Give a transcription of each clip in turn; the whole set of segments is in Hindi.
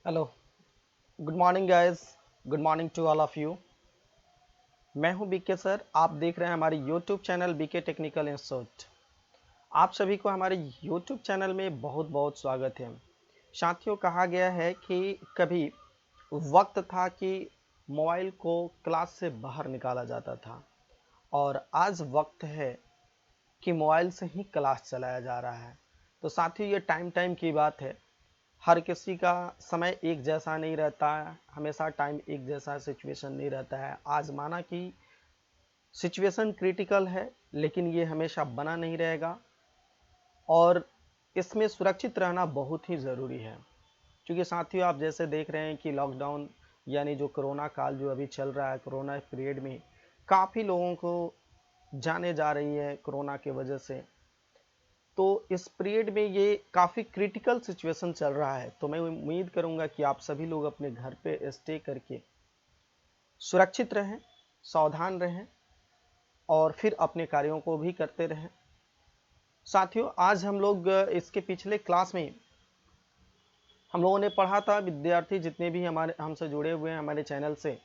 Hello, good morning guys. Good morning to all of you. मैं हूं बीके सर। आप देख रहे हैं हमारे YouTube channel BK technical institute. आप सभी को हमारे यूट्यूब चैनल में बहुत बहुत स्वागत है। साथियों, कहा गया है कि कभी वक्त था कि मोबाइल को क्लास से बाहर निकाला जाता था और आज वक्त है कि मोबाइल से ही क्लास चलाया जा रहा है। तो साथियों, ये टाइम टाइम की बात है। हर किसी का समय एक जैसा नहीं रहता है, हमेशा टाइम एक जैसा सिचुएशन नहीं रहता है। आज माना कि सिचुएशन क्रिटिकल है, लेकिन ये हमेशा बना नहीं रहेगा और इसमें सुरक्षित रहना बहुत ही ज़रूरी है। क्योंकि साथियों, आप जैसे देख रहे हैं कि लॉकडाउन यानी जो कोरोना काल जो अभी चल रहा है, कोरोना पीरियड में काफ़ी लोगों को जाने जा रही है कोरोना की वजह से। तो इस पीरियड में ये काफ़ी क्रिटिकल सिचुएशन चल रहा है। तो मैं उम्मीद करूंगा कि आप सभी लोग अपने घर पे स्टे करके सुरक्षित रहें, सावधान रहें और फिर अपने कार्यों को भी करते रहें। साथियों, आज हम लोग इसके पिछले क्लास में हम लोगों ने पढ़ा था, विद्यार्थी जितने भी हमारे हमसे जुड़े हुए हैं हमारे चैनल से,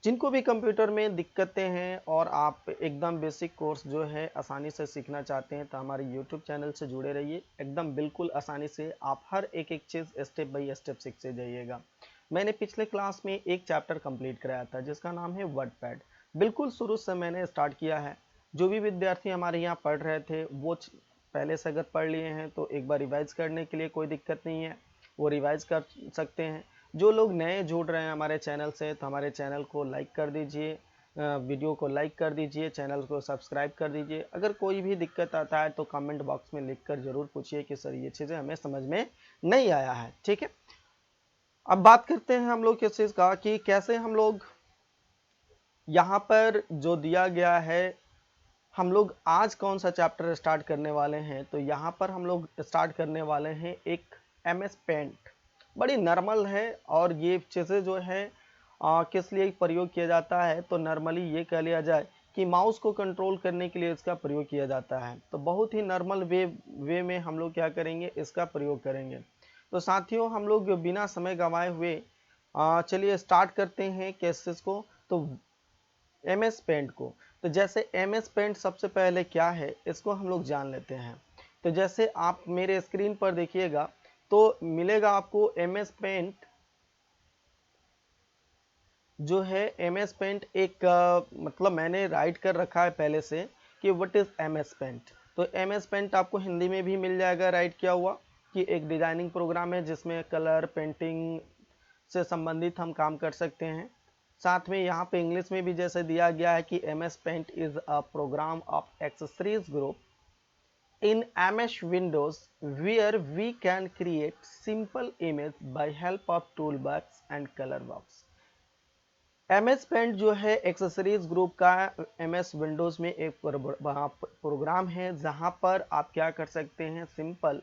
जिनको भी कंप्यूटर में दिक्कतें हैं और आप एकदम बेसिक कोर्स जो है आसानी से सीखना चाहते हैं, तो हमारे यूट्यूब चैनल से जुड़े रहिए। एकदम बिल्कुल आसानी से आप हर एक एक चीज़ स्टेप बाय स्टेप सीखते जाइएगा। मैंने पिछले क्लास में एक चैप्टर कंप्लीट कराया था जिसका नाम है वर्डपैड। बिल्कुल शुरू से मैंने स्टार्ट किया है। जो भी विद्यार्थी हमारे यहाँ पढ़ रहे थे वो पहले से अगर पढ़ लिए हैं तो एक बार रिवाइज करने के लिए कोई दिक्कत नहीं है, वो रिवाइज कर सकते हैं। जो लोग नए जुड़ रहे हैं हमारे चैनल से, तो हमारे चैनल को लाइक कर दीजिए, वीडियो को लाइक कर दीजिए, चैनल को सब्सक्राइब कर दीजिए। अगर कोई भी दिक्कत आता है तो कमेंट बॉक्स में लिखकर ज़रूर पूछिए कि सर ये चीज़ें हमें समझ में नहीं आया है। ठीक है, अब बात करते हैं हम लोग किस चीज़ का कि कैसे हम लोग यहाँ पर जो दिया गया है, हम लोग आज कौन सा चैप्टर स्टार्ट करने वाले हैं। तो यहाँ पर हम लोग स्टार्ट करने वाले हैं एक MS पेंट। बड़ी नॉर्मल है और ये चीज़ें जो है किस लिए प्रयोग किया जाता है, तो नॉर्मली ये कह लिया जाए कि माउस को कंट्रोल करने के लिए इसका प्रयोग किया जाता है। तो बहुत ही नॉर्मल वे में हम लोग क्या करेंगे, इसका प्रयोग करेंगे। तो साथियों, हम लोग बिना समय गंवाए हुए चलिए स्टार्ट करते हैं केसेस को। तो MS पेंट को, तो जैसे MS पेंट सबसे पहले क्या है इसको हम लोग जान लेते हैं। तो जैसे आप मेरे स्क्रीन पर देखिएगा तो मिलेगा आपको MS पेंट जो है। MS पेंट एक मतलब मैंने राइट कर रखा है पहले से कि व्हाट इज MS पेंट। तो MS पेंट आपको हिंदी में भी मिल जाएगा राइट किया हुआ, कि एक डिजाइनिंग प्रोग्राम है जिसमें कलर पेंटिंग से संबंधित हम काम कर सकते हैं। साथ में यहाँ पे इंग्लिश में भी जैसे दिया गया है कि MS paint is a program of accessories group in MS Windows where we can create simple image by help of toolbox and color box। MS paint जो है एक्सेसरीज ग्रुप का MS विंडोज में एक प्रोग्राम है जहां पर आप क्या कर सकते हैं, सिंपल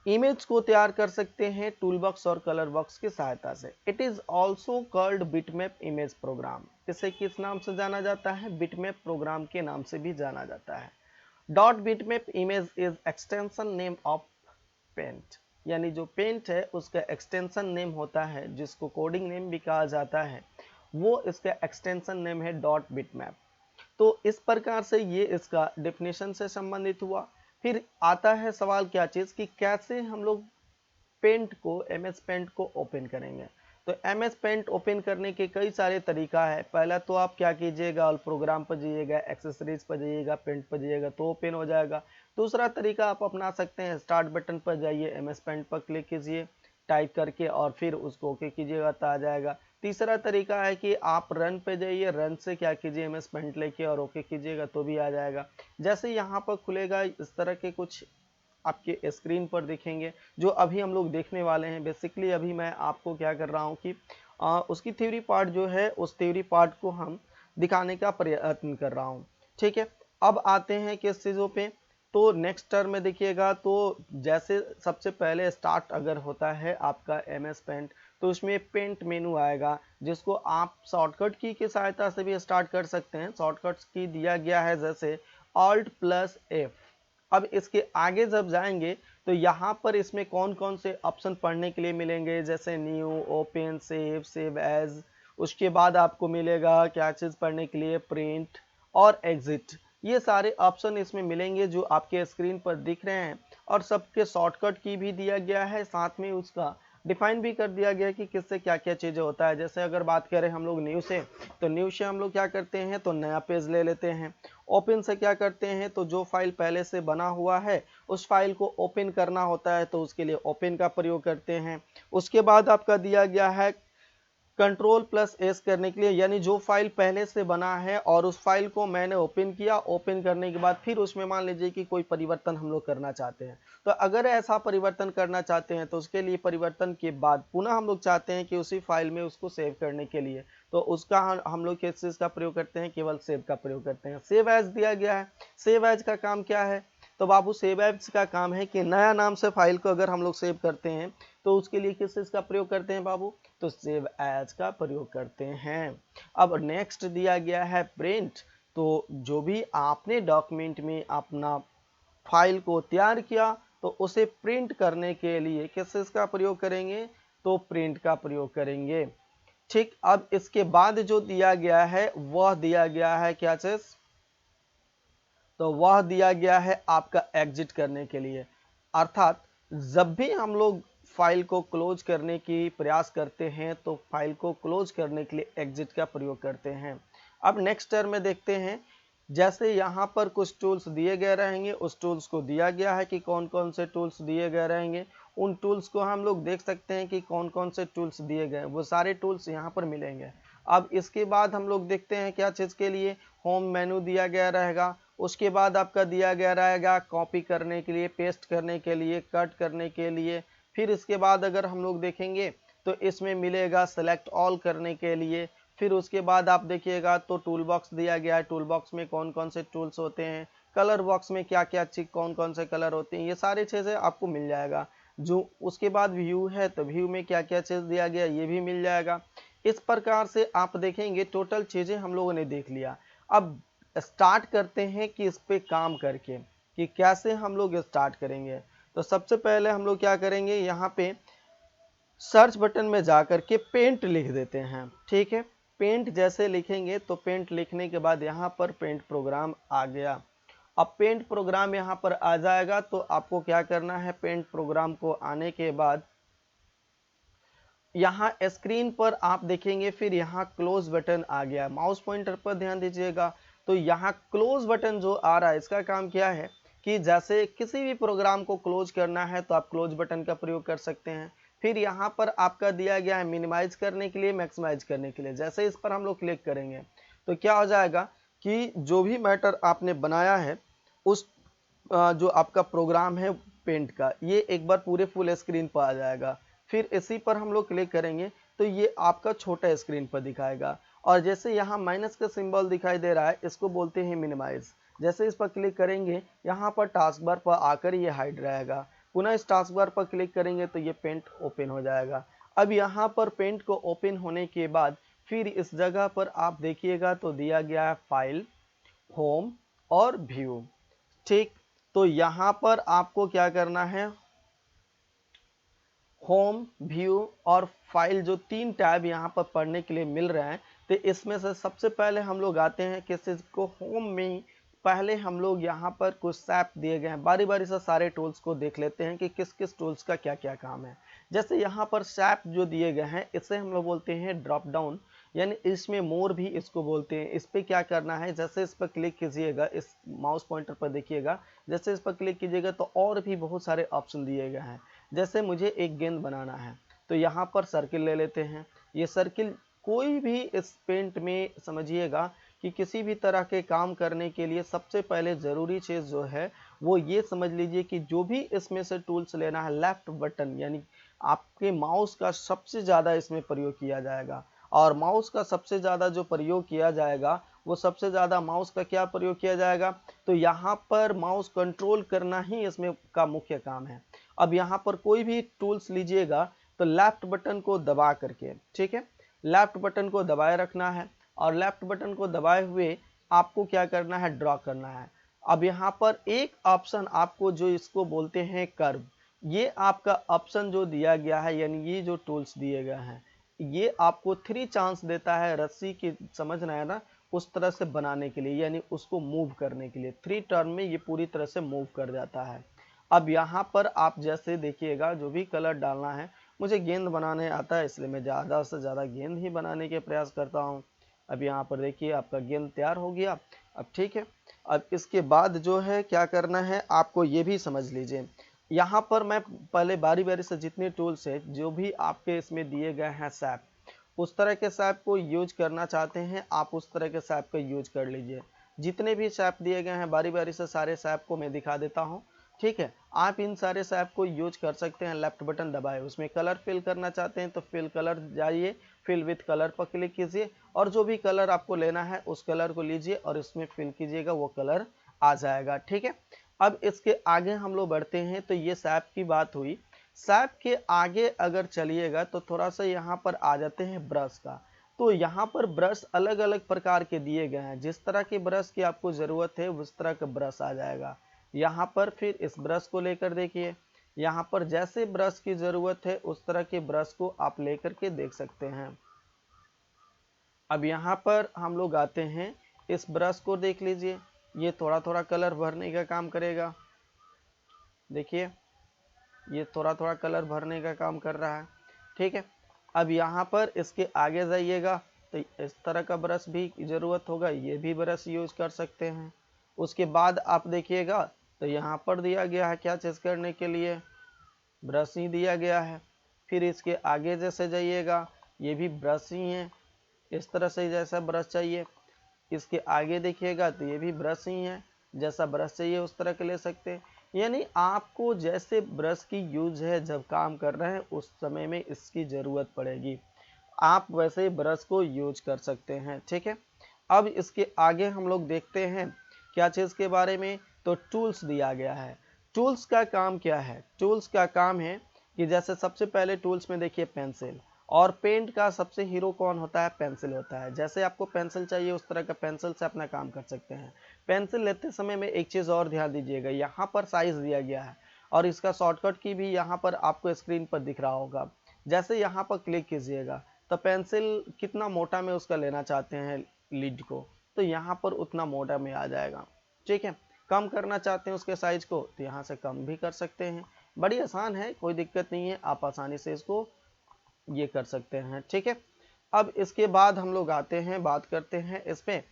इमेज को तैयार कर सकते हैं टूल बॉक्स और कलर बॉक्स की सहायता से। It is also called bitmap image program. इसे किस नाम से जाना जाता है, बिटमैप प्रोग्राम के नाम से भी जाना जाता है। Dot bitmap image is extension name of paint, यानी जो पेंट है उसका एक्सटेंशन नेम होता है, जिसको कोडिंग नेम भी कहा जाता है, वो इसका एक्सटेंशन नेम है डॉट बिटमैप। तो इस प्रकार से ये इसका डेफिनेशन से संबंधित हुआ। फिर आता है सवाल क्या चीज़ कि कैसे हम लोग पेंट को MS पेंट को ओपन करेंगे। तो MS पेंट ओपन करने के कई सारे तरीका है। पहला तो आप क्या कीजिएगा, ऑल प्रोग्राम पर जाइएगा, एक्सेसरीज पर जाइएगा, पेंट पर जाइएगा तो ओपन हो जाएगा। दूसरा तरीका आप अपना सकते हैं, स्टार्ट बटन पर जाइए, MS पेंट पर क्लिक कीजिए टाइप करके और फिर उसको ओके कीजिएगा तो आ जाएगा। तीसरा तरीका है कि आप रन पे जाइए, रन से क्या कीजिए, MS पेंट लेके और ओके कीजिएगा तो भी आ जाएगा। जैसे यहाँ पर खुलेगा इस तरह के कुछ आपके स्क्रीन पर दिखेंगे जो अभी हम लोग देखने वाले हैं। बेसिकली अभी मैं आपको क्या कर रहा हूँ कि उसकी थ्योरी पार्ट जो है उस थ्योरी पार्ट को हम दिखाने का प्रयत्न कर रहा हूँ। ठीक है, अब आते हैं किस चीज़ों पे। तो नेक्स्ट टर्म में देखिएगा तो जैसे सबसे पहले स्टार्ट अगर होता है आपका MS पेंट, तो उसमें पेंट मेनू आएगा जिसको आप शॉर्टकट की सहायता से भी स्टार्ट कर सकते हैं। शॉर्टकट्स की दिया गया है जैसे Alt+F। अब इसके आगे जब जाएंगे तो यहाँ पर इसमें कौन कौन से ऑप्शन पढ़ने के लिए मिलेंगे, जैसे न्यू, ओपन, सेव एज। उसके बाद आपको मिलेगा क्या चीज़ पढ़ने के लिए, प्रिंट और एग्जिट। ये सारे ऑप्शन इसमें मिलेंगे जो आपके स्क्रीन पर दिख रहे हैं, और सबके शॉर्टकट की भी दिया गया है, साथ में उसका डिफाइन भी कर दिया गया है कि किससे क्या क्या चीज़ें होता है। जैसे अगर बात करें हम लोग न्यू से, तो न्यू से हम लोग क्या करते हैं, तो नया पेज ले लेते हैं। ओपन से क्या करते हैं, तो जो फाइल पहले से बना हुआ है उस फाइल को ओपन करना होता है, तो उसके लिए ओपन का प्रयोग करते हैं। उसके बाद आपका दिया गया है Ctrl+S करने के लिए, यानी जो फाइल पहले से बना है और उस फाइल को मैंने ओपन किया, ओपन करने के बाद फिर उसमें मान लीजिए कि कोई परिवर्तन हम लोग करना चाहते हैं, तो अगर ऐसा परिवर्तन करना चाहते हैं तो उसके लिए परिवर्तन के बाद पुनः हम लोग चाहते हैं कि उसी फाइल में उसको सेव करने के लिए, तो उसका हम लोग किस चीज़ का प्रयोग करते हैं, केवल सेव का प्रयोग करते हैं। सेव एज दिया गया है। सेव एज का काम क्या है, तो बाबू सेव एज का काम है कि नया नाम से फाइल को अगर हम लोग सेव करते हैं तो उसके लिए किस चीज़ का प्रयोग करते हैं बाबू, तो सेव एज का प्रयोग करते हैं। अब नेक्स्ट दिया गया है प्रिंट। तो जो भी आपने डॉक्यूमेंट में अपना फाइल को तैयार किया तो उसे प्रिंट करने के लिए किस चीज़ का प्रयोग करेंगे, तो प्रिंट का प्रयोग करेंगे। ठीक, अब इसके बाद जो दिया गया है वह दिया गया है क्या चीज़, तो वह दिया गया है आपका एग्जिट करने के लिए। अर्थात जब भी हम लोग फाइल को क्लोज करने की प्रयास करते हैं तो फाइल को क्लोज करने के लिए एग्जिट का प्रयोग करते हैं। अब नेक्स्ट टर्म में देखते हैं, जैसे यहाँ पर कुछ टूल्स दिए गए रहेंगे, उस टूल्स को दिया गया है कि कौन कौन से टूल्स दिए गए रहेंगे, उन टूल्स को हम लोग देख सकते हैं कि कौन कौन से टूल्स दिए गए, वो सारे टूल्स यहाँ पर मिलेंगे। अब इसके बाद हम लोग देखते हैं क्या चीज़ के लिए, होम मेनू दिया गया रहेगा। उसके बाद आपका दिया गया रहेगा कॉपी करने के लिए, पेस्ट करने के लिए, कट करने के लिए। फिर इसके बाद अगर हम लोग देखेंगे तो इसमें मिलेगा सेलेक्ट ऑल करने के लिए। फिर उसके बाद आप देखिएगा तो टूल बॉक्स दिया गया है, टूल बॉक्स में कौन कौन से टूल्स होते हैं, कलर बॉक्स में क्या क्या चीज कौन कौन से कलर होते हैं, ये सारी चीज़ें आपको मिल जाएगा। जो उसके बाद व्यू है तो व्यू में क्या क्या चीज़ दिया गया ये भी मिल जाएगा। इस प्रकार से आप देखेंगे टोटल चीज़ें हम लोगों ने देख लिया। अब स्टार्ट करते हैं कि इस पे काम करके कि कैसे हम लोग स्टार्ट करेंगे। तो सबसे पहले हम लोग क्या करेंगे, यहाँ पे सर्च बटन में जाकर के पेंट लिख देते हैं। ठीक है, पेंट जैसे लिखेंगे तो पेंट लिखने के बाद यहाँ पर पेंट प्रोग्राम आ गया। अब पेंट प्रोग्राम यहाँ पर आ जाएगा तो आपको क्या करना है, पेंट प्रोग्राम को आने के बाद यहाँ स्क्रीन पर आप देखेंगे फिर यहाँ क्लोज बटन आ गया। माउस पॉइंटर पर ध्यान दीजिएगा, तो यहाँ क्लोज बटन जो आ रहा है इसका काम क्या है कि जैसे किसी भी प्रोग्राम को क्लोज करना है तो आप क्लोज बटन का प्रयोग कर सकते हैं। फिर यहाँ पर आपका दिया गया है मिनिमाइज करने के लिए, मैक्सिमाइज करने के लिए। जैसे इस पर हम लोग क्लिक करेंगे तो क्या हो जाएगा कि जो भी मैटर आपने बनाया है उस जो आपका प्रोग्राम है पेंट का, ये एक बार पूरे फुल स्क्रीन पर आ जाएगा। फिर इसी पर हम लोग क्लिक करेंगे तो ये आपका छोटा स्क्रीन पर दिखाएगा। और जैसे यहाँ माइनस का सिंबल दिखाई दे रहा है इसको बोलते हैं मिनिमाइज। जैसे इस पर क्लिक करेंगे यहाँ पर टास्क बार पर आकर ये हाइड रहेगा। पुनः इस टास्क बार पर क्लिक करेंगे तो ये पेंट ओपन हो जाएगा। अब यहाँ पर पेंट को ओपन होने के बाद फिर इस जगह पर आप देखिएगा तो दिया गया है फाइल, होम और व्यू। ठीक, तो यहाँ पर आपको क्या करना है, होम, व्यू और फाइल जो तीन टैब यहाँ पर पढ़ने के लिए मिल रहे हैं, तो इसमें से सबसे पहले हम लोग आते हैं किस चीज़ को, होम में। पहले हम लोग यहाँ पर कुछ सैप दिए गए हैं, बारी बारी से सारे टूल्स को देख लेते हैं कि किस किस टूल्स का क्या क्या काम है। जैसे यहाँ पर सैप जो दिए गए हैं इसे हम लोग बोलते हैं ड्रॉप डाउन, यानी इसमें मोर भी इसको बोलते हैं। इस पर क्या करना है, जैसे इस पर क्लिक कीजिएगा, इस माउस पॉइंटर पर देखिएगा, जैसे इस पर क्लिक कीजिएगा तो और भी बहुत सारे ऑप्शन दिए गए हैं। जैसे मुझे एक गेंद बनाना है तो यहाँ पर सर्किल ले लेते हैं। ये सर्किल कोई भी इस पेंट में समझिएगा कि किसी भी तरह के काम करने के लिए सबसे पहले ज़रूरी चीज़ जो है वो ये समझ लीजिए कि जो भी इसमें से टूल्स लेना है, लेफ्ट बटन यानी आपके माउस का सबसे ज़्यादा इसमें प्रयोग किया जाएगा। और माउस का सबसे ज़्यादा जो प्रयोग किया जाएगा वो सबसे ज़्यादा माउस का क्या प्रयोग किया जाएगा, तो यहाँ पर माउस कंट्रोल करना ही इसमें का मुख्य काम है। अब यहाँ पर कोई भी टूल्स लीजिएगा तो लेफ्ट बटन को दबा करके, ठीक है, लेफ्ट बटन को दबाए रखना है और लेफ्ट बटन को दबाए हुए आपको क्या करना है, ड्रॉ करना है। अब यहाँ पर एक ऑप्शन आपको जो इसको बोलते हैं कर्व, ये आपका ऑप्शन जो दिया गया है, यानी ये जो टूल्स दिए गए हैं, ये आपको 3 चांस देता है रस्सी की, समझना है ना, उस तरह से बनाने के लिए, यानी उसको मूव करने के लिए 3 टर्न में ये पूरी तरह से मूव कर जाता है। अब यहाँ पर आप जैसे देखिएगा, जो भी कलर डालना है, मुझे गेंद बनाने आता है इसलिए मैं ज़्यादा से ज़्यादा गेंद ही बनाने के प्रयास करता हूँ। अब यहाँ पर देखिए आपका गेंद तैयार हो गया। अब ठीक है, अब इसके बाद जो है क्या करना है आपको ये भी समझ लीजिए। यहाँ पर मैं पहले बारी बारी से जितने टूल्स है, जो भी आपके इसमें दिए गए हैं सैप, उस तरह के सैप को यूज करना चाहते हैं आप, उस तरह के सैप को यूज कर लीजिए। जितने भी सैप दिए गए हैं बारी बारी से सारे सैप को मैं दिखा देता हूँ। ठीक है, आप इन सारे सैप को यूज कर सकते हैं। लेफ्ट बटन दबाए, उसमें कलर फिल करना चाहते हैं तो फिल कलर जाइए, फिल विथ कलर पर क्लिक कीजिए और जो भी कलर आपको लेना है उस कलर को लीजिए और इसमें फिल कीजिएगा, वो कलर आ जाएगा। ठीक है, अब इसके आगे हम लोग बढ़ते हैं। तो ये सैप की बात हुई। सैप के आगे अगर चलिएगा तो थोड़ा सा यहाँ पर आ जाते हैं ब्रश का। तो यहाँ पर ब्रश अलग अलग प्रकार के दिए गए हैं, जिस तरह के ब्रश की आपको ज़रूरत है उस तरह का ब्रश आ जाएगा। यहाँ पर फिर इस ब्रश को लेकर देखिए, यहाँ पर जैसे ब्रश की ज़रूरत है उस तरह के ब्रश को आप लेकर के देख सकते हैं। अब यहाँ पर हम लोग आते हैं, इस ब्रश को देख लीजिए, ये थोड़ा थोड़ा कलर भरने का काम करेगा। देखिए ये थोड़ा थोड़ा कलर भरने का काम कर रहा है। ठीक है, अब यहाँ पर इसके आगे जाइएगा तो इस तरह का ब्रश भी ज़रूरत होगा, ये भी ब्रश यूज कर सकते हैं। उसके बाद आप देखिएगा तो यहाँ पर दिया गया है क्या चीज़ करने के लिए, ब्रश ही दिया गया है। फिर इसके आगे जैसे जाइएगा, ये भी ब्रश ही है, इस तरह से जैसा ब्रश चाहिए। इसके आगे देखिएगा तो ये भी ब्रश ही है, जैसा ब्रश चाहिए उस तरह के ले सकते हैं। यानी आपको जैसे ब्रश की यूज है, जब काम कर रहे हैं उस समय में इसकी ज़रूरत पड़ेगी, आप वैसे ब्रश को यूज कर सकते हैं। ठीक है, अब इसके आगे हम लोग देखते हैं क्या चीज़ के बारे में, तो टूल्स दिया गया है। टूल्स का काम क्या है, टूल्स का काम है कि जैसे सबसे पहले टूल्स में देखिए पेंसिल, और पेंट का सबसे हीरो कौन होता है, पेंसिल होता है। जैसे आपको पेंसिल चाहिए उस तरह का पेंसिल से अपना काम कर सकते हैं। पेंसिल लेते समय में एक चीज़ और ध्यान दीजिएगा, यहाँ पर साइज दिया गया है और इसका शॉर्टकट की भी यहाँ पर आपको स्क्रीन पर दिख रहा होगा। जैसे यहाँ पर क्लिक कीजिएगा तो पेंसिल कितना मोटा में उसका लेना चाहते हैं लीड को, तो यहाँ पर उतना मोटा में आ जाएगा। ठीक है, कम करना चाहते हैं उसके साइज को तो यहाँ से कम भी कर सकते हैं। बड़ी आसान है, कोई दिक्कत नहीं है, आप आसानी से इसको ये कर सकते हैं। ठीक है, अब इसके बाद हम लोग आते हैं, बात करते हैं इसमें।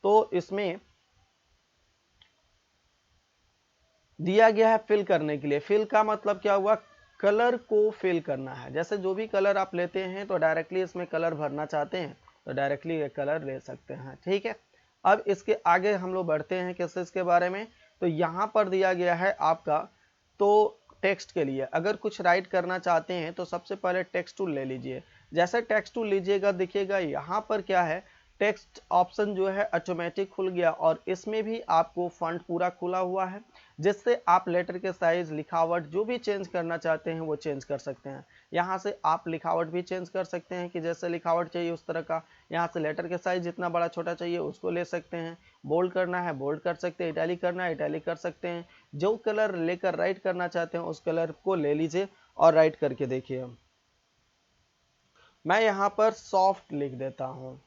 तो इसमें दिया गया है फिल करने के लिए। फिल का मतलब क्या हुआ, कलर को फिल करना है। जैसे जो भी कलर आप लेते हैं तो डायरेक्टली इसमें कलर भरना चाहते हैं तो डायरेक्टली ये कलर ले सकते हैं। ठीक है, अब इसके आगे हम लोग बढ़ते हैं किस इसके बारे में। तो यहाँ पर दिया गया है आपका, तो टेक्स्ट के लिए अगर कुछ राइट करना चाहते हैं तो सबसे पहले टेक्स्ट टूल ले लीजिए। जैसे टेक्स्ट टूल लीजिएगा, देखिएगा यहाँ पर क्या है, टेक्स्ट ऑप्शन जो है ऑटोमेटिक खुल गया और इसमें भी आपको फॉन्ट पूरा खुला हुआ है, जिससे आप लेटर के साइज, लिखावट जो भी चेंज करना चाहते हैं वो चेंज कर सकते हैं। यहाँ से आप लिखावट भी चेंज कर सकते हैं कि जैसे लिखावट चाहिए उस तरह का। यहाँ से लेटर के साइज जितना बड़ा छोटा चाहिए उसको ले सकते हैं। बोल्ड करना है बोल्ड कर सकते हैं, इटैलिक करना है इटैलिक कर सकते हैं। जो कलर लेकर राइट करना चाहते हैं उस कलर को ले लीजिए और राइट करके देखिए। मैं यहाँ पर सॉफ्ट लिख देता हूँ,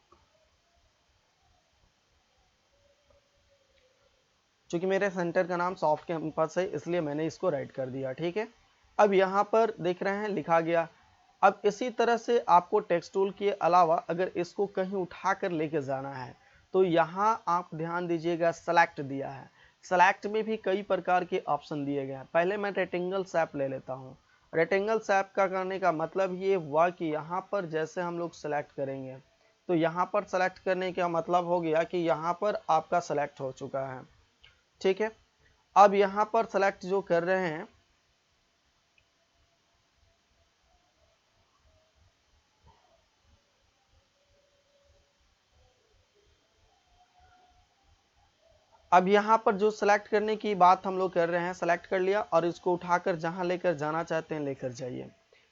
क्योंकि मेरे सेंटर का नाम सॉफ्ट कैंपस है इसलिए मैंने इसको राइट कर दिया। ठीक है, अब यहाँ पर देख रहे हैं लिखा गया। अब इसी तरह से आपको टेक्स्ट टूल के अलावा अगर इसको कहीं उठा कर लेके जाना है तो यहाँ आप ध्यान दीजिएगा, सेलेक्ट दिया है। सेलेक्ट में भी कई प्रकार के ऑप्शन दिए गए हैं। पहले मैं रेक्टेंगल शेप ले लेता हूँ। रेक्टेंगल शेप का करने का मतलब ये हुआ कि यहाँ पर जैसे हम लोग सेलेक्ट करेंगे तो यहाँ पर सेलेक्ट करने का मतलब हो गया कि यहाँ पर आपका सेलेक्ट हो चुका है। ठीक है, अब यहाँ पर सेलेक्ट जो कर रहे हैं, अब यहाँ पर जो सेलेक्ट करने की बात हम लोग कर रहे हैं, सेलेक्ट कर लिया और इसको उठाकर जहां लेकर जाना चाहते हैं लेकर जाइए।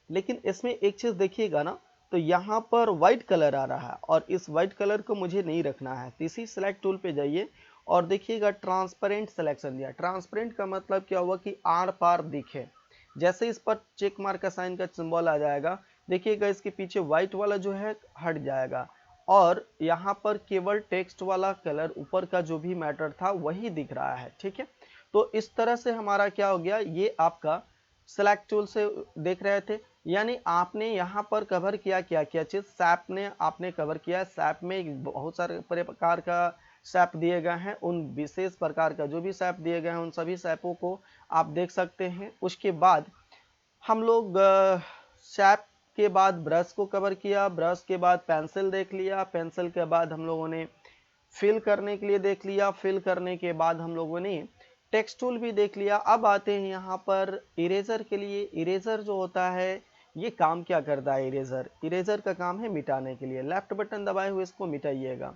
लेकिन इसमें एक चीज देखिएगा ना, तो यहाँ पर व्हाइट कलर आ रहा है और इस व्हाइट कलर को मुझे नहीं रखना है। तो इसी सेलेक्ट टूल पे जाइए और देखिएगा ट्रांसपेरेंट सिलेक्शन दिया। ट्रांसपेरेंट का मतलब क्या हुआ कि आर पार दिखे। जैसे इस पर चेक मार्क का साइन का सिंबल आ जाएगा, देखिएगा इसके पीछे व्हाइट वाला जो है हट जाएगा और यहाँ पर केवल टेक्स्ट वाला कलर ऊपर का जो भी मैटर था वही दिख रहा है। ठीक है, तो इस तरह से हमारा क्या हो गया, ये आपका सेलेक्ट टूल से देख रहे थे, यानी आपने यहाँ पर कवर किया क्या क्या चीज, सैप ने आपने कवर किया। सैप में बहुत सारे प्रकार का सैप दिए गए हैं, उन विशेष प्रकार का जो भी सैप दिए गए हैं उन सभी सैपों को आप देख सकते हैं। उसके बाद हम लोग सैप के बाद ब्रश को कवर किया, ब्रश के बाद पेंसिल देख लिया, पेंसिल के बाद हम लोगों ने फिल करने के लिए देख लिया, फिल करने के बाद हम लोगों ने टेक्स्ट टूल भी देख लिया। अब आते हैं यहाँ पर इरेजर के लिए। इरेजर जो होता है ये काम क्या करता है, इरेजर का काम है मिटाने के लिए। लेफ्ट बटन दबाए हुए इसको मिटाइएगा।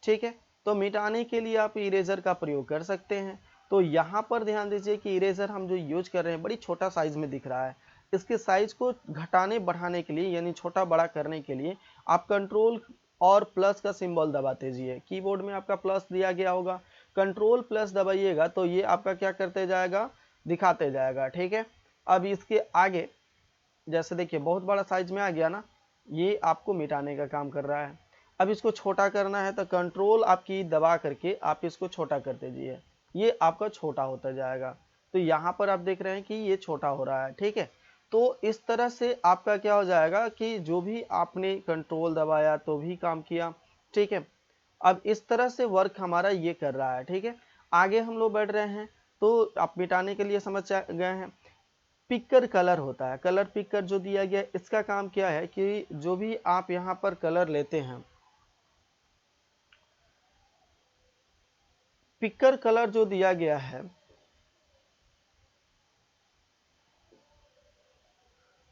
ठीक है, तो मिटाने के लिए आप इरेजर का प्रयोग कर सकते हैं। तो यहाँ पर ध्यान दीजिए कि इरेजर हम जो यूज कर रहे हैं बड़ी छोटा साइज में दिख रहा है। इसके साइज को घटाने बढ़ाने के लिए यानी छोटा बड़ा करने के लिए आप कंट्रोल और प्लस का सिंबल दबाते जाइए। कीबोर्ड में आपका प्लस दिया गया होगा, कंट्रोल प्लस दबाइएगा तो ये आपका क्या करते जाएगा, दिखाते जाएगा। ठीक है, अब इसके आगे जैसे देखिए बहुत बड़ा साइज में आ गया ना, ये आपको मिटाने का काम कर रहा है। अब इसको छोटा करना है तो कंट्रोल आपकी दबा करके आप इसको छोटा करते जाइए, ये आपका छोटा होता जाएगा। तो यहाँ पर आप देख रहे हैं कि ये छोटा हो रहा है। ठीक है, तो इस तरह से आपका क्या हो जाएगा कि जो भी आपने कंट्रोल दबाया तो भी काम किया। ठीक है, अब इस तरह से वर्क हमारा ये कर रहा है। ठीक है, आगे हम लोग बढ़ रहे हैं तो आप मिटाने के लिए समझ गए हैं। पिकर कलर होता है, कलर पिकर जो दिया गया है इसका काम क्या है कि जो भी आप यहाँ पर कलर लेते हैं, पिकर कलर जो दिया गया है,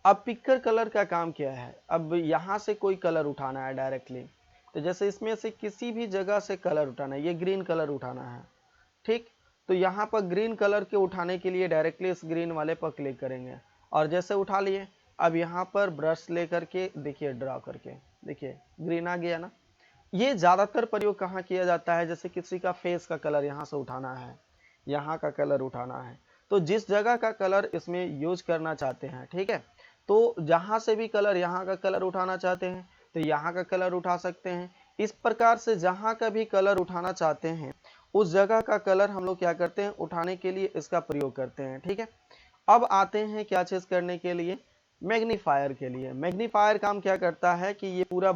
अब पिकर कलर का काम क्या है, अब यहाँ से कोई कलर उठाना है डायरेक्टली, तो जैसे इसमें से किसी भी जगह से कलर उठाना है, ये ग्रीन कलर उठाना है। ठीक, तो यहाँ पर ग्रीन कलर के उठाने के लिए डायरेक्टली इस ग्रीन वाले पर क्लिक करेंगे और जैसे उठा लिए, अब यहाँ पर ब्रश लेकर के देखिए ड्रा करके देखिए ग्रीन आ गया ना। ये ज़्यादातर प्रयोग कहाँ किया जाता है, जैसे किसी का फेस का कलर यहाँ से उठाना है, यहाँ का कलर उठाना है, तो जिस जगह का कलर इसमें यूज करना चाहते हैं। ठीक है, तो जहाँ से भी कलर यहाँ का कलर उठाना चाहते हैं तो यहाँ का कलर उठा सकते हैं। इस प्रकार से जहाँ का भी कलर उठाना चाहते हैं उस जगह का कलर हम लोग क्या करते हैं, उठाने के लिए इसका प्रयोग करते हैं। ठीक है, अब आते हैं क्या चीज़ करने के लिए, मैग्नीफायर के लिए। मैग्नीफायर काम क्या करता है कि ये पूरा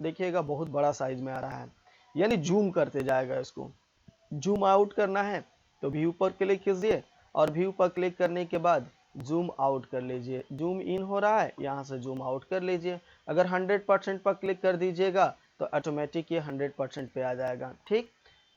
देखिएगा बहुत बड़ा साइज में आ रहा है, यानी जूम करते जाएगा। इसको जूम आउट करना है तो व्यू पर क्लिक कीजिए और व्यू पर क्लिक करने के बाद जूम आउट कर लीजिए। जूम इन हो रहा है, यहाँ से जूम आउट कर लीजिए। अगर 100% पर क्लिक कर दीजिएगा तो ऑटोमेटिक ये 100% पे आ जाएगा। ठीक,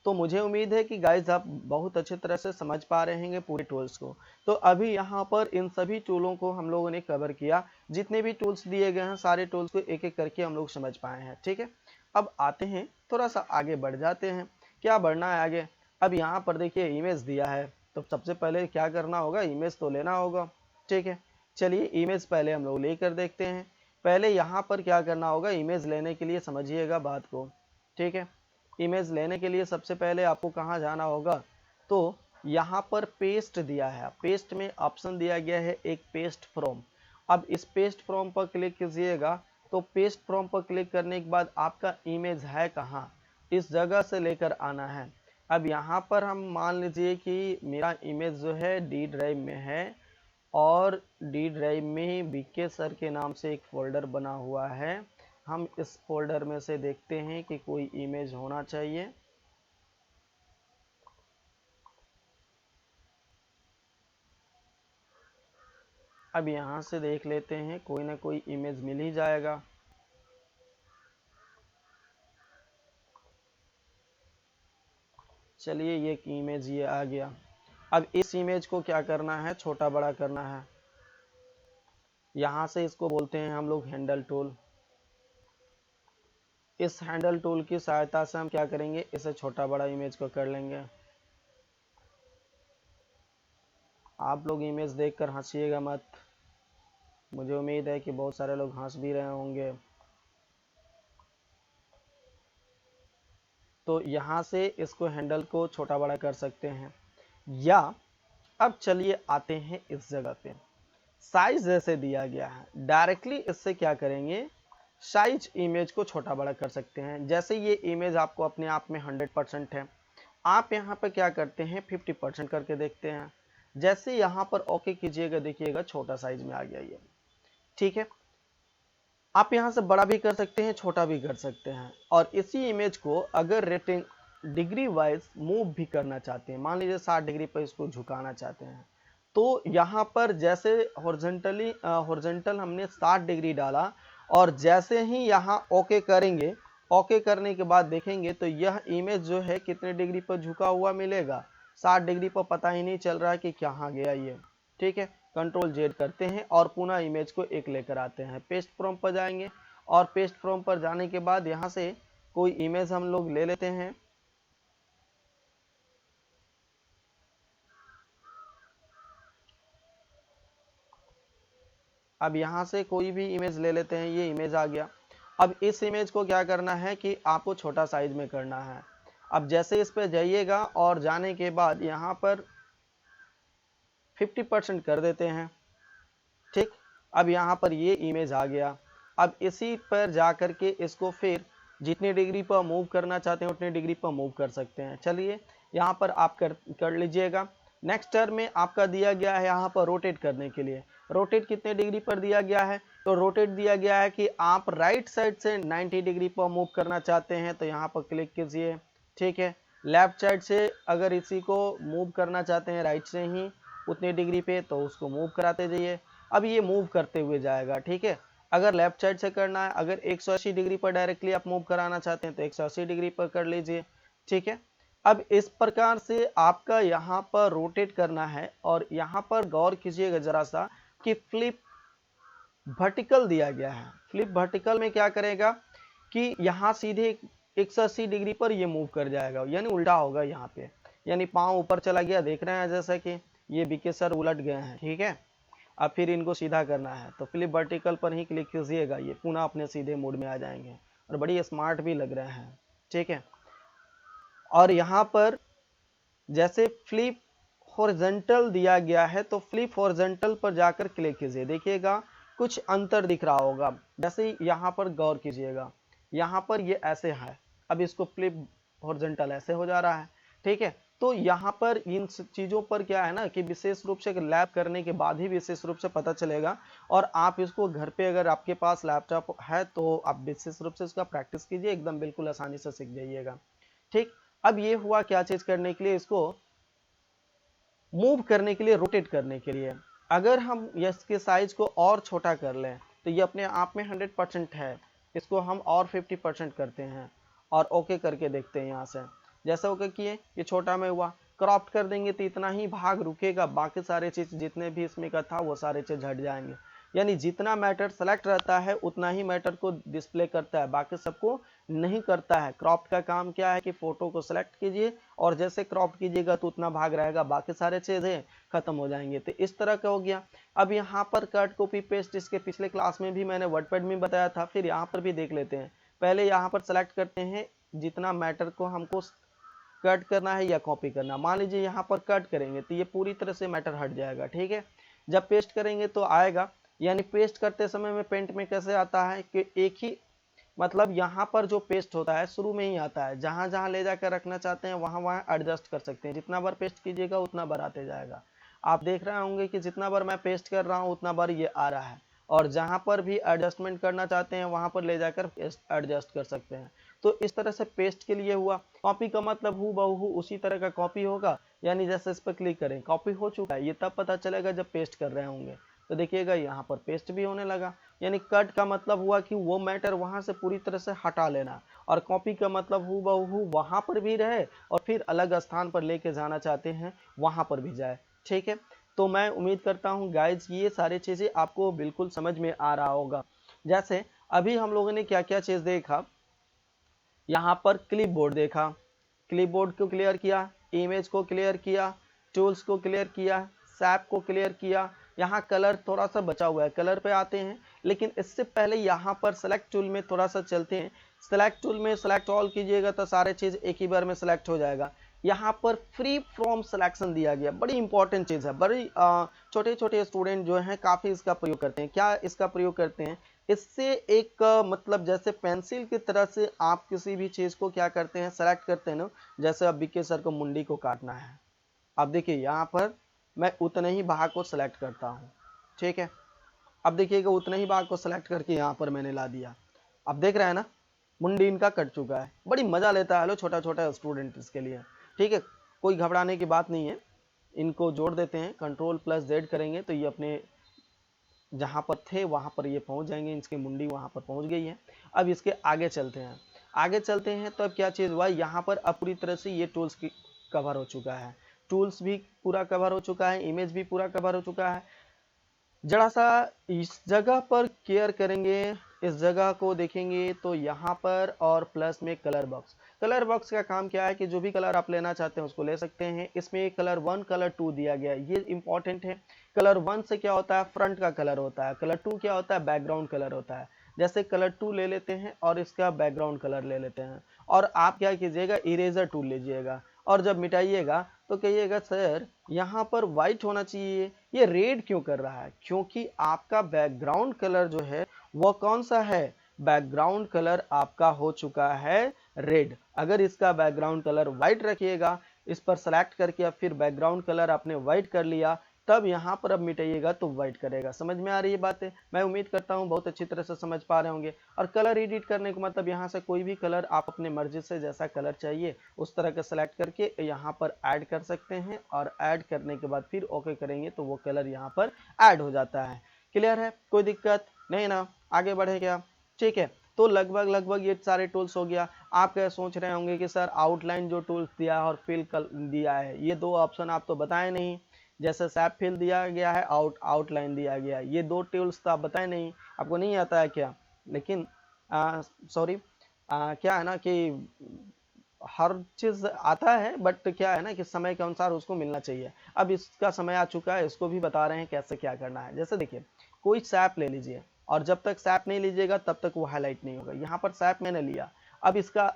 तो मुझे उम्मीद है कि गाइज आप बहुत अच्छी तरह से समझ पा रहे हैं पूरे टूल्स को। तो अभी यहाँ पर इन सभी टूलों को हम लोगों ने कवर किया, जितने भी टूल्स दिए गए हैं सारे टूल्स को एक एक करके हम लोग समझ पाए हैं। ठीक है, अब आते हैं थोड़ा सा आगे बढ़ जाते हैं। क्या बढ़ना है आगे, अब यहाँ पर देखिए इमेज दिया है, तो सबसे पहले क्या करना होगा, इमेज तो लेना होगा। ठीक है, चलिए इमेज पहले हम लोग लेकर देखते हैं। पहले यहाँ पर क्या करना होगा, इमेज लेने के लिए समझिएगा बात को। ठीक है, इमेज लेने के लिए सबसे पहले आपको कहाँ जाना होगा, तो यहाँ पर पेस्ट दिया है, पेस्ट में ऑप्शन दिया गया है एक पेस्ट फ्रॉम। अब इस पेस्ट फ्रॉम पर क्लिक कीजिएगा, तो पेस्ट फ्रॉम पर क्लिक करने के बाद आपका इमेज है कहाँ, इस जगह से लेकर आना है। अब यहाँ पर हम मान लीजिए कि मेरा इमेज जो है डी ड्राइव में है और डी ड्राइव में बीके सर के नाम से एक फोल्डर बना हुआ है। हम इस फोल्डर में से देखते हैं कि कोई इमेज होना चाहिए। अब यहाँ से देख लेते हैं, कोई ना कोई इमेज मिल ही जाएगा। चलिए ये इमेज ये आ गया। अब इस इमेज को क्या करना है, छोटा बड़ा करना है। यहाँ से इसको बोलते हैं हम लोग हैंडल टूल। इस हैंडल टूल की सहायता से हम क्या करेंगे, इसे छोटा बड़ा इमेज को कर लेंगे। आप लोग इमेज देखकर हंसिएगा मत, मुझे उम्मीद है कि बहुत सारे लोग हंस भी रहे होंगे। तो यहाँ से इसको हैंडल को छोटा बड़ा कर सकते हैं। या अब चलिए आते हैं इस जगह पे, साइज जैसे दिया गया है, डायरेक्टली इससे क्या करेंगे, साइज इमेज को छोटा बड़ा कर सकते हैं। जैसे ये इमेज आपको अपने आप में 100% है, आप यहाँ पर क्या करते हैं 50% करके देखते हैं। जैसे यहाँ पर ओके कीजिएगा, देखिएगा छोटा साइज में आ गया ये, ठीक है। आप यहाँ से बड़ा भी कर सकते हैं, छोटा भी कर सकते हैं। और इसी इमेज को अगर रेटिंग डिग्री वाइज मूव भी करना चाहते हैं, मान लीजिए 60 डिग्री पर इसको झुकाना चाहते हैं, तो यहाँ पर जैसे हॉरिजॉन्टल हमने 60 डिग्री डाला, और जैसे ही यहाँ ओके करेंगे, ओके करने के बाद देखेंगे तो यह इमेज जो है कितने डिग्री पर झुका हुआ मिलेगा, 60 डिग्री पर। पता ही नहीं चल रहा है कि कहाँ गया ये, ठीक है। कंट्रोल जेड करते हैं और पुनः इमेज को एक लेकर आते हैं, पेस्ट फ्रॉम पर जाएंगे, और पेस्ट फ्रॉम पर जाने के बाद यहाँ से कोई इमेज हम लोग ले लेते हैं। अब यहाँ से कोई भी इमेज ले लेते हैं, ये इमेज आ गया। अब इस इमेज को क्या करना है कि आपको छोटा साइज में करना है। अब जैसे इस पे जाइएगा और जाने के बाद यहाँ पर 50% कर देते हैं, ठीक। अब यहाँ पर ये इमेज आ गया। अब इसी पर जा कर के इसको फिर जितनी डिग्री पर मूव करना चाहते हैं उतनी डिग्री पर मूव कर सकते हैं। चलिए यहाँ पर आप कर लीजिएगा। नेक्स्ट टर्म में आपका दिया गया है यहाँ पर रोटेट करने के लिए। रोटेट कितने डिग्री पर दिया गया है, तो रोटेट दिया गया है कि आप राइट साइड से 90 डिग्री पर मूव करना चाहते हैं, तो यहाँ पर क्लिक कीजिए, ठीक है। लेफ्ट साइड से अगर इसी को मूव करना चाहते हैं राइट से ही उतनी डिग्री पे, तो उसको मूव कराते जाइए। अब ये मूव करते हुए जाएगा, ठीक है। अगर लेफ्ट साइड से करना है, अगर 180 डिग्री पर डायरेक्टली आप मूव कराना चाहते हैं तो 180 डिग्री पर कर लीजिए, ठीक है। अब इस प्रकार से आपका यहाँ पर रोटेट करना है। और यहाँ पर गौर कीजिएगा जरा सा कि फ्लिप वर्टिकल दिया गया है। फ्लिप वर्टिकल में क्या करेगा कि यहाँ सीधे 180 डिग्री पर ये मूव कर जाएगा, यानी उल्टा होगा यहाँ पे, यानी पाँव ऊपर चला गया, देख रहे हैं जैसा कि ये बीके सर उलट गए हैं, ठीक है। अब फिर इनको सीधा करना है तो फ्लिप वर्टिकल पर ही क्लिक कीजिएगा, ये पुनः अपने सीधे मोड में आ जाएंगे और बड़ी स्मार्ट भी लग रहे हैं, ठीक है। और यहाँ पर जैसे फ्लिप हॉरिजॉन्टल दिया गया है तो फ्लिप हॉरिजॉन्टल पर जाकर क्लिक कीजिए, देखिएगा कुछ अंतर दिख रहा होगा। जैसे यहाँ पर गौर कीजिएगा, यहाँ पर ये ऐसे है, अब इसको फ्लिप हॉरिजॉन्टल ऐसे हो जा रहा है, ठीक है। तो यहाँ पर इन चीज़ों पर क्या है ना कि विशेष रूप से लैब करने के बाद ही विशेष रूप से पता चलेगा। और आप इसको घर पे अगर आपके पास लैपटॉप है तो आप विशेष रूप से इसका प्रैक्टिस कीजिए, एकदम बिल्कुल आसानी से सीख जाइएगा, ठीक। अब ये हुआ क्या चीज़ करने के लिए, इसको मूव करने के लिए, रोटेट करने के लिए। अगर हम इसके साइज को और छोटा कर लें तो ये अपने आप में 100% है, इसको हम और 50% करते हैं और ओके करके देखते हैं। यहाँ से जैसा ओके किए ये छोटा में हुआ, क्रॉप कर देंगे तो इतना ही भाग रुकेगा, बाकी सारे चीज़ जितने भी इसमें का था वो सारे चीज़ हट जाएंगे। यानी जितना मैटर सेलेक्ट रहता है उतना ही मैटर को डिस्प्ले करता है, बाकी सबको नहीं करता है। क्रॉप का काम क्या है कि फोटो को सेलेक्ट कीजिए और जैसे क्रॉप कीजिएगा तो उतना भाग रहेगा, बाकी सारे चीज़ें खत्म हो जाएंगे। तो इस तरह का हो गया। अब यहाँ पर कट कॉपी पेस्ट, इसके पिछले क्लास में भी मैंने वर्डपैड में बताया था, फिर यहाँ पर भी देख लेते हैं। पहले यहाँ पर सेलेक्ट करते हैं जितना मैटर को हमको कट करना है या कॉपी करना। मान लीजिए यहाँ पर कट करेंगे तो ये पूरी तरह से मैटर हट जाएगा, ठीक है। जब पेस्ट करेंगे तो आएगा, यानी पेस्ट करते समय में पेंट में कैसे आता है कि एक ही मतलब यहाँ पर जो पेस्ट होता है शुरू में ही आता है, जहाँ जहाँ ले जाकर रखना चाहते हैं वहाँ वहाँ एडजस्ट कर सकते हैं। जितना बार पेस्ट कीजिएगा उतना बार आते जाएगा। आप देख रहे होंगे कि जितना बार मैं पेस्ट कर रहा हूँ उतना बार ये आ रहा है, और जहाँ पर भी एडजस्टमेंट करना चाहते हैं वहाँ पर ले जाकर एडजस्ट कर सकते हैं। तो इस तरह से पेस्ट के लिए हुआ। कॉपी का मतलब हु बहु उसी तरह का कॉपी होगा, यानी जैसे इस पर क्लिक करें कॉपी हो चुका है, ये तब पता चलेगा जब पेस्ट कर रहे होंगे। तो देखिएगा यहाँ पर पेस्ट भी होने लगा। यानी कट का मतलब हुआ कि वो मैटर वहाँ से पूरी तरह से हटा लेना, और कॉपी का मतलब हु बहु वहाँ पर भी रहे और फिर अलग स्थान पर लेके जाना चाहते हैं वहाँ पर भी जाए, ठीक है। तो मैं उम्मीद करता हूँ गाइज ये सारी चीज़ें आपको बिल्कुल समझ में आ रहा होगा। जैसे अभी हम लोगों ने क्या क्या चीज़ देखा, यहाँ पर क्लिपबोर्ड देखा, क्लिपबोर्ड को क्लियर किया, इमेज को क्लियर किया, टूल्स को क्लियर किया, सैप को क्लियर किया। यहाँ कलर थोड़ा सा बचा हुआ है, कलर पे आते हैं, लेकिन इससे पहले यहाँ पर सेलेक्ट टूल में थोड़ा सा चलते हैं। सेलेक्ट टूल में सेलेक्ट ऑल कीजिएगा तो सारे चीज़ एक ही बार में सेलेक्ट हो जाएगा। यहाँ पर फ्री फ्रॉम सिलेक्शन दिया गया, बड़ी इंपॉर्टेंट चीज़ है। बड़ी छोटे छोटे स्टूडेंट जो हैं काफ़ी इसका प्रयोग करते हैं। क्या इसका प्रयोग करते हैं? इससे एक मतलब जैसे पेंसिल की तरह से आप किसी भी चीज़ को क्या करते हैं, सेलेक्ट करते हैं ना। जैसे अब बीके सर को मुंडी को काटना है, अब देखिए यहाँ पर मैं उतने ही भाग को सिलेक्ट करता हूँ, ठीक है। अब देखिएगा उतने ही भाग को सिलेक्ट करके यहाँ पर मैंने ला दिया। अब देख रहे हैं ना, मुंडी इनका कट चुका है। बड़ी मजा लेता है लो छोटा छोटा स्टूडेंट इसके लिए, ठीक है। कोई घबराने की बात नहीं है। इनको जोड़ देते हैं, Ctrl+Z करेंगे तो ये अपने जहाँ पर थे वहाँ पर ये पहुँच जाएंगे। इसकी मुंडी वहाँ पर पहुँच गई है। अब इसके आगे चलते हैं, आगे चलते हैं तो अब क्या चीज़ हुआ, यहाँ पर अब पूरी तरह से ये टूल्स की कवर हो चुका है। टूल्स भी पूरा कवर हो चुका है, इमेज भी पूरा कवर हो चुका है। जरा सा इस जगह पर केयर करेंगे, इस जगह को देखेंगे तो यहाँ पर और प्लस में कलर बॉक्स। कलर बॉक्स का काम क्या है कि जो भी कलर आप लेना चाहते हैं उसको ले सकते हैं। इसमें कलर 1 कलर 2 दिया गया है, ये इंपॉर्टेंट है। कलर 1 से क्या होता है, फ्रंट का कलर होता है। कलर 2 क्या होता है, बैकग्राउंड कलर होता है। जैसे कलर 2 ले लेते हैं और इसका बैकग्राउंड कलर ले लेते हैं, और आप क्या कीजिएगा, इरेजर टूल लीजिएगा और जब मिटाइएगा तो कहिएगा सर यहाँ पर वाइट होना चाहिए, ये रेड क्यों कर रहा है? क्योंकि आपका बैकग्राउंड कलर जो है वो कौन सा है, बैकग्राउंड कलर आपका हो चुका है रेड। अगर इसका बैकग्राउंड कलर व्हाइट रखिएगा, इस पर सेलेक्ट करके अब फिर बैकग्राउंड कलर आपने व्हाइट कर लिया, तब यहाँ पर अब मिटाइएगा तो व्हाइट करेगा। समझ में आ रही है बातें? मैं उम्मीद करता हूँ बहुत अच्छी तरह से समझ पा रहे होंगे। और कलर एडिट करने का मतलब यहाँ से कोई भी कलर आप अपने मर्जी से जैसा कलर चाहिए उस तरह का सेलेक्ट करके यहाँ पर ऐड कर सकते हैं, और ऐड करने के बाद फिर ओके करेंगे तो वो कलर यहाँ पर ऐड हो जाता है। क्लियर है? कोई दिक्कत नहीं ना? आगे बढ़े क्या? ठीक है, तो लगभग ये सारे टूल्स हो गया। आप क्या सोच रहे होंगे कि सर आउटलाइन जो टूल्स दिया है और फिल दिया है, ये दो ऑप्शन आप तो बताए नहीं। जैसे सैप फिल दिया गया है, आउटलाइन दिया गया है, ये दो टूल्स तो आप बताए नहीं, आपको नहीं आता है क्या? लेकिन सॉरी, क्या है ना कि हर चीज आता है, बट क्या है ना कि समय के अनुसार उसको मिलना चाहिए। अब इसका समय आ चुका है, इसको भी बता रहे हैं कैसे क्या करना है। जैसे देखिए, कोई सैप ले लीजिए और जब तक सैप नहीं लीजिएगा तब तक वो हाईलाइट नहीं होगा। यहाँ पर सैप मैंने लिया, अब इसका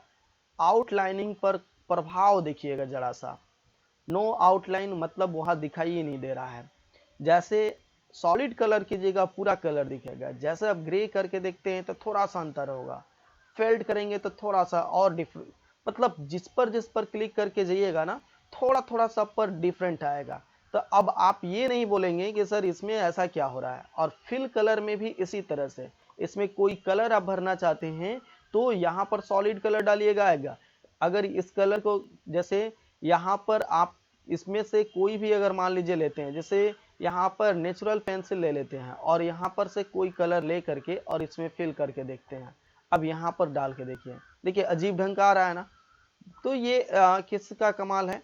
आउटलाइनिंग पर प्रभाव देखिएगा जरा सा। नो आउटलाइन मतलब वहां दिखाई ही नहीं दे रहा है। जैसे सॉलिड कलर कीजिएगा पूरा कलर दिखेगा, जैसे आप ग्रे करके देखते हैं तो थोड़ा सा अंतर होगा, फेल्ड करेंगे तो थोड़ा सा और डिफरेंट, मतलब जिस पर क्लिक करके जाइएगा ना थोड़ा थोड़ा सा पर डिफरेंट आएगा। तो अब आप ये नहीं बोलेंगे कि सर इसमें ऐसा क्या हो रहा है। और फिल कलर में भी इसी तरह से, इसमें कोई कलर आप भरना चाहते हैं तो यहाँ पर सॉलिड कलर डालिएगा आएगा। अगर इस कलर को जैसे यहाँ पर आप इसमें से कोई भी अगर मान लीजिए लेते हैं, जैसे यहाँ पर नेचुरल पेंसिल ले लेते हैं और यहाँ पर से कोई कलर ले करके और इसमें फिल करके देखते हैं। अब यहाँ पर डाल के देखिए, देखिए अजीब ढंग का आ रहा है ना। तो ये किसका कमाल है?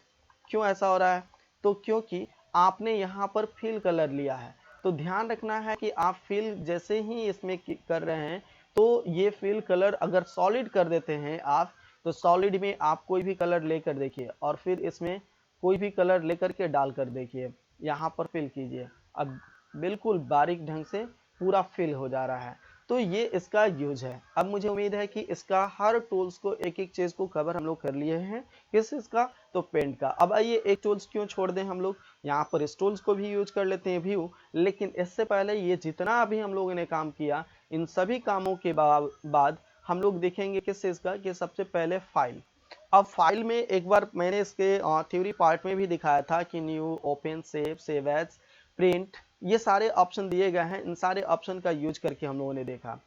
क्यों ऐसा हो रहा है? तो क्योंकि आपने यहाँ पर फिल कलर लिया है। तो ध्यान रखना है कि आप फिल जैसे ही इसमें कर रहे हैं तो ये फिल कलर अगर सॉलिड कर देते हैं आप, तो सॉलिड में आप कोई भी कलर लेकर देखिए और फिर इसमें कोई भी कलर लेकर के डाल कर देखिए, यहाँ पर फिल कीजिए। अब बिल्कुल बारीक ढंग से पूरा फिल हो जा रहा है। तो ये इसका यूज है। अब मुझे उम्मीद है कि इसका हर टूल्स को एक एक चीज को कवर हम लोग कर लिए हैं। किस इसका? तो पेंट का। अब आइए एक टूल्स क्यों छोड़ दें हम लोग, यहाँ पर इस टूल्स को भी यूज कर लेते हैं व्यू। लेकिन इससे पहले ये जितना अभी हम लोगों ने काम किया, इन सभी कामों के बाद हम लोग देखेंगे किस चीज का, कि सबसे पहले फाइल। अब फाइल में एक बार मैंने इसके थ्योरी पार्ट में भी दिखाया था कि new, open, save, save as, print, ये सारे ऑप्शन दिए गए हैं। इन सारे ऑप्शन का यूज करके हम लोगों ने देखा।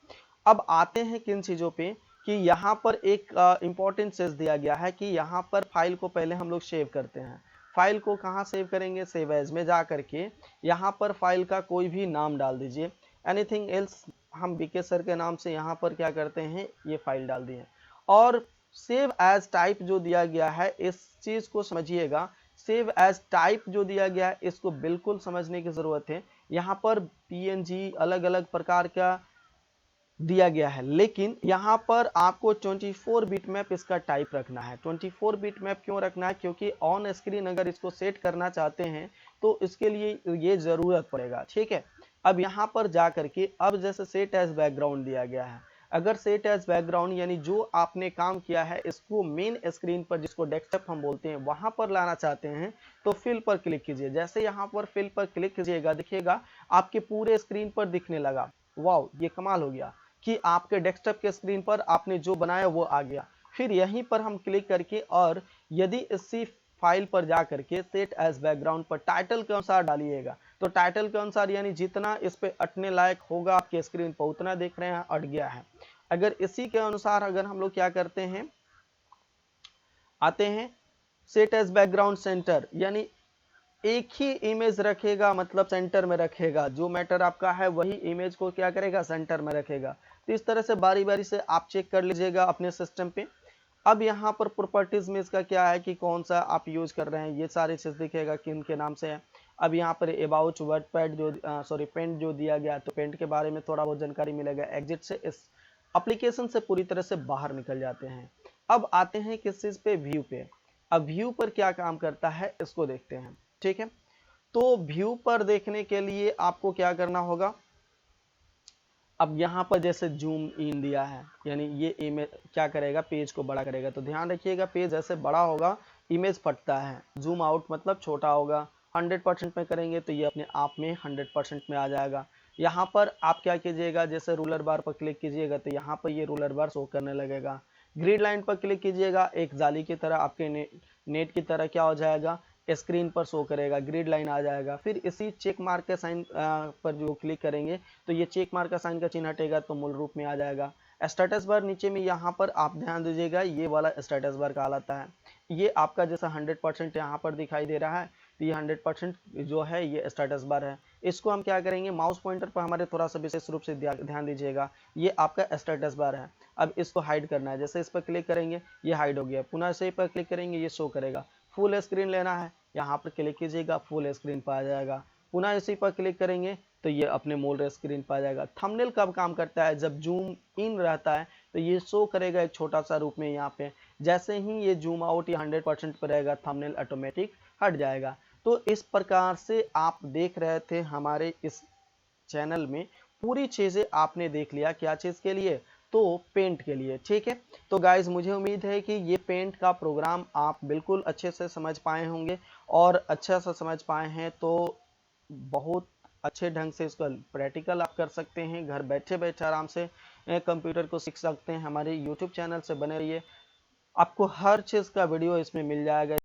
अब आते हैं किन चीज़ों पे, कि यहाँ पर एक इंपॉर्टेंट चीज दिया गया है कि यहाँ पर फाइल को पहले हम लोग सेव करते हैं। फाइल को कहाँ सेव करेंगे? सेव एज में जा करके यहाँ पर फाइल का कोई भी नाम डाल दीजिए, एनीथिंग एल्स। हम बीके सर के नाम से यहाँ पर क्या करते हैं, ये फाइल डाल दिए। और सेव एज टाइप जो दिया गया है, इस चीज को समझिएगा। सेव एज टाइप जो दिया गया है इसको बिल्कुल समझने की जरूरत है। यहाँ पर पीएनजी अलग अलग प्रकार का दिया गया है, लेकिन यहाँ पर आपको 24 बिट मैप इसका टाइप रखना है। 24 बिट मैप क्यों रखना है? क्योंकि ऑन स्क्रीन अगर इसको सेट करना चाहते हैं तो इसके लिए ये जरूरत पड़ेगा। ठीक है, अब यहाँ पर जा करके अब जैसे सेट एज बैकग्राउंड दिया गया है, अगर सेट एज बैकग्राउंड यानी जो आपने काम किया है इसको मेन स्क्रीन पर, जिसको डेस्कटॉप हम बोलते हैं, वहां पर लाना चाहते हैं तो फिल पर क्लिक कीजिए। जैसे यहाँ पर फिल पर क्लिक कीजिएगा, देखिएगा आपके पूरे स्क्रीन पर दिखने लगा। वाओ, ये कमाल हो गया कि आपके डेस्कटॉप के स्क्रीन पर आपने जो बनाया वो आ गया। फिर यहीं पर हम क्लिक करके, और यदि इसी फाइल पर जा करके सेट एज बैकग्राउंड पर टाइटल के अनुसार डालिएगा, तो टाइटल के अनुसार यानी जितना इस पे अटने लायक होगा आपके स्क्रीन पर उतना देख रहे हैं अट गया है। अगर इसी के अनुसार अगर हम लोग क्या करते हैं, आते हैं सेट एज बैकग्राउंड सेंटर, यानी एक ही इमेज रखेगा, मतलब सेंटर में रखेगा, जो मैटर आपका है वही इमेज को क्या करेगा, सेंटर में रखेगा। तो इस तरह से बारी बारी से आप चेक कर लीजिएगा अपने सिस्टम पे। अब यहाँ पर प्रॉपर्टीज में इसका क्या है कि कौन सा आप यूज कर रहे हैं, ये सारी चीज दिखेगा किन के नाम से है। अब यहाँ पर अबाउट वर्डपैड जो पेंट जो दिया गया, तो पेंट के बारे में थोड़ा बहुत जानकारी मिलेगा। एग्जिट से इस एप्लीकेशन से पूरी तरह से बाहर निकल जाते हैं। अब आते हैं किस चीज पे, व्यू पे। अब व्यू पर क्या काम करता है इसको देखते हैं, ठीक है। तो व्यू पर देखने के लिए आपको क्या करना होगा, अब यहाँ पर जैसे जूम इन दिया है, यानी ये इमेज क्या करेगा, पेज को बड़ा करेगा। तो ध्यान रखिएगा, पेज जैसे बड़ा होगा इमेज फटता है। जूम आउट मतलब छोटा होगा। 100% में करेंगे तो ये अपने आप में 100% में आ जाएगा। यहाँ पर आप क्या कीजिएगा, जैसे रूलर बार पर क्लिक कीजिएगा तो यहाँ पर ये रूलर बार शो करने लगेगा। ग्रिड लाइन पर क्लिक कीजिएगा, एक जाली की तरह आपके नेट की तरह क्या हो जाएगा, स्क्रीन पर शो करेगा, ग्रिड लाइन आ जाएगा। फिर इसी चेक मार्क के साइन पर जो क्लिक करेंगे तो ये चेक मार्क का साइन का चिन्ह हटेगा तो मूल रूप में आ जाएगा। स्टेटस बार नीचे में यहाँ पर आप ध्यान दीजिएगा, ये वाला स्टेटस बार कहलाता है। ये आपका जैसा 100% यहाँ पर दिखाई दे रहा है, तो ये 100% जो है ये स्टेटस बार है। इसको हम क्या करेंगे, माउस पॉइंटर पर हमारे थोड़ा सा विशेष रूप से ध्यान दीजिएगा, ये आपका स्टेटस बार है। अब इसको हाइड करना है, जैसे इस पर क्लिक करेंगे ये हाइड हो गया, पुनः से पर क्लिक करेंगे ये शो करेगा। फुल स्क्रीन लेना है, यहाँ पर क्लिक कीजिएगा, फुल स्क्रीन पर आ जाएगा। पुनः इसी पर क्लिक करेंगे तो ये अपने मूल स्क्रीन पर आ जाएगा। थंबनेल कब काम करता है, जब जूम इन रहता है तो ये शो करेगा एक छोटा सा रूप में यहाँ पे। जैसे ही ये जूम आउट या 100% पर रहेगा, थंबनेल ऑटोमेटिक हट जाएगा। तो इस प्रकार से आप देख रहे थे हमारे इस चैनल में पूरी चीजें आपने देख लिया। क्या चीज के लिए, तो पेंट के लिए, ठीक है। तो गाइज मुझे उम्मीद है कि ये पेंट का प्रोग्राम आप बिल्कुल अच्छे से समझ पाए होंगे, और अच्छा सा समझ पाए हैं तो बहुत अच्छे ढंग से इसका प्रैक्टिकल आप कर सकते हैं। घर बैठे बैठे आराम से कंप्यूटर को सीख सकते हैं। हमारे यूट्यूब चैनल से बने रहिए, आपको हर चीज़ का वीडियो इसमें मिल जाएगा।